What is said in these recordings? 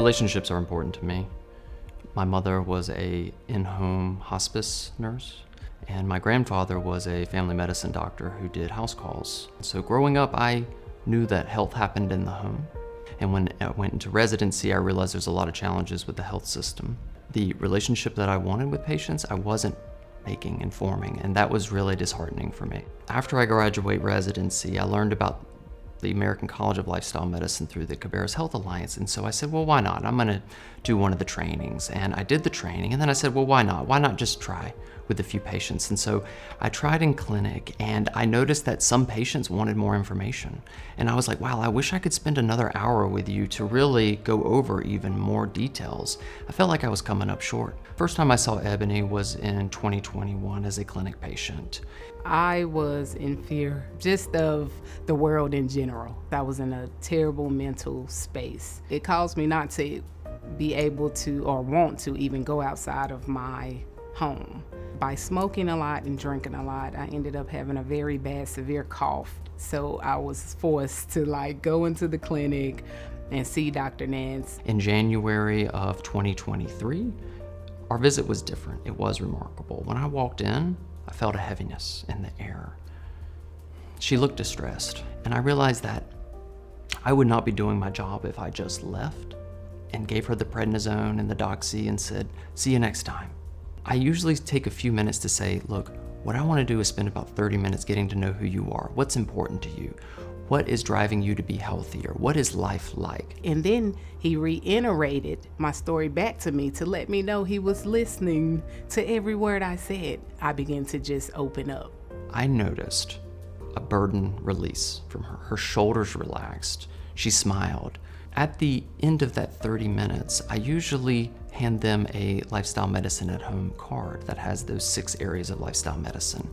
Relationships are important to me. My mother was a in-home hospice nurse, and my grandfather was a family medicine doctor who did house calls. So growing up, I knew that health happened in the home. And when I went into residency, I realized there's a lot of challenges with the health system. The relationship that I wanted with patients, I wasn't making and forming, and that was really disheartening for me. After I graduate residency, I learned about the American College of Lifestyle Medicine through the Cabarrus Health Alliance. And so I said, well, why not? I'm gonna do one of the trainings. And I did the training, and then I said, well, why not? Why not just try with a few patients? And so I tried in clinic, and I noticed that some patients wanted more information. And I was like, wow, I wish I could spend another hour with you to really go over even more details. I felt like I was coming up short. First time I saw Ebony was in 2021 as a clinic patient. I was in fear just of the world in general. I was in a terrible mental space. It caused me not to be able to or want to even go outside of my home. By smoking a lot and drinking a lot, I ended up having a very bad, severe cough. So I was forced to go into the clinic and see Dr. Nance. In January of 2023, our visit was different. It was remarkable. When I walked in, I felt a heaviness in the air. She looked distressed, and I realized that I would not be doing my job if I just left and gave her the prednisone and the doxy and said, see you next time. I usually take a few minutes to say, look, what I want to do is spend about 30 minutes getting to know who you are. What's important to you? What is driving you to be healthier? What is life like? And then he reiterated my story back to me to let me know he was listening to every word I said. I began to just open up. I noticed a burden release from her. Her shoulders relaxed. She smiled. At the end of that 30 minutes, I usually hand them a Lifestyle Medicine at Home card that has those 6 areas of lifestyle medicine.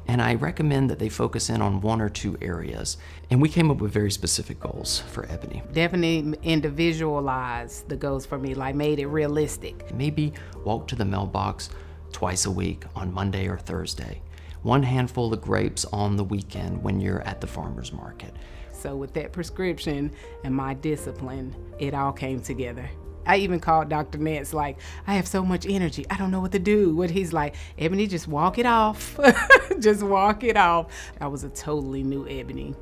And I recommend that they focus in on 1 or 2 areas. And we came up with very specific goals for Ebony. Definitely individualized the goals for me, made it realistic. Maybe walk to the mailbox twice a week on Monday or Thursday. 1 handful of grapes on the weekend when you're at the farmer's market. So with that prescription and my discipline, it all came together. I even called Dr. Nance I have so much energy, I don't know what to do. What he's like, Ebony, just walk it off. Just walk it off. I was a totally new Ebony.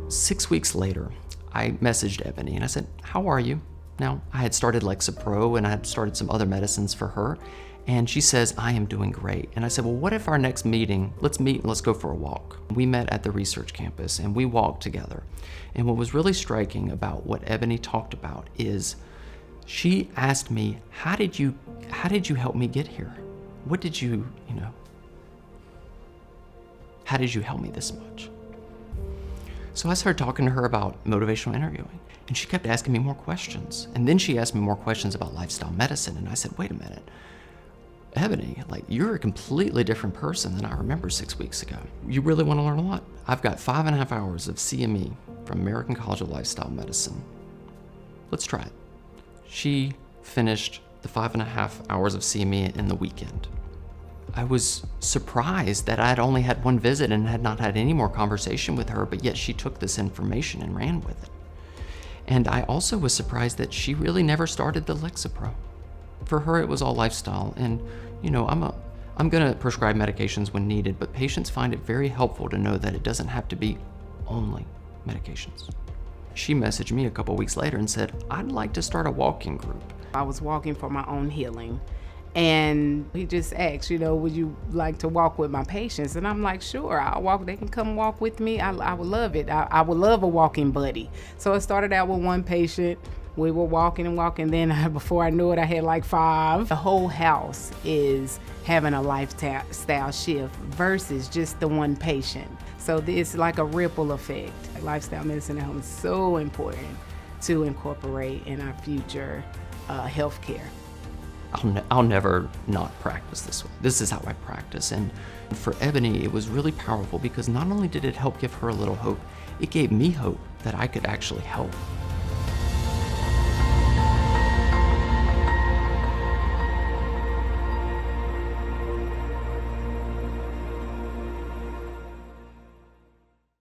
6 weeks later, I messaged Ebony and I said, how are you? Now, I had started Lexapro and I had started some other medicines for her. And she says, I am doing great. And I said, well, what if our next meeting, let's meet and let's go for a walk. We met at the research campus and we walked together. And what was really striking about what Ebony talked about is she asked me, how did you help me get here? What did how did you help me this much? So I started talking to her about motivational interviewing, and she kept asking me more questions. And then she asked me more questions about lifestyle medicine. And I said, wait a minute. Ebony, you're a completely different person than I remember 6 weeks ago. You really want to learn a lot. I've got 5.5 hours of CME from American College of Lifestyle Medicine. Let's try it. She finished the 5.5 hours of CME in the weekend. I was surprised that I had only had 1 visit and had not had any more conversation with her, but yet she took this information and ran with it. And I also was surprised that she really never started the Lexapro. For her, it was all lifestyle. And, I'm gonna prescribe medications when needed, but patients find it very helpful to know that it doesn't have to be only medications. She messaged me a couple weeks later and said, I'd like to start a walking group. I was walking for my own healing. And he just asked, would you like to walk with my patients? And I'm like, sure, I'll walk. They can come walk with me. I would love it. I would love a walking buddy. So it started out with 1 patient. We were walking and walking. Then before I knew it, I had 5. The whole house is having a lifestyle shift versus just the 1 patient. So it's like a ripple effect. Lifestyle medicine at home is so important to incorporate in our future healthcare. I'll never not practice this way. This is how I practice. And for Ebony, it was really powerful because not only did it help give her a little hope, it gave me hope that I could actually help.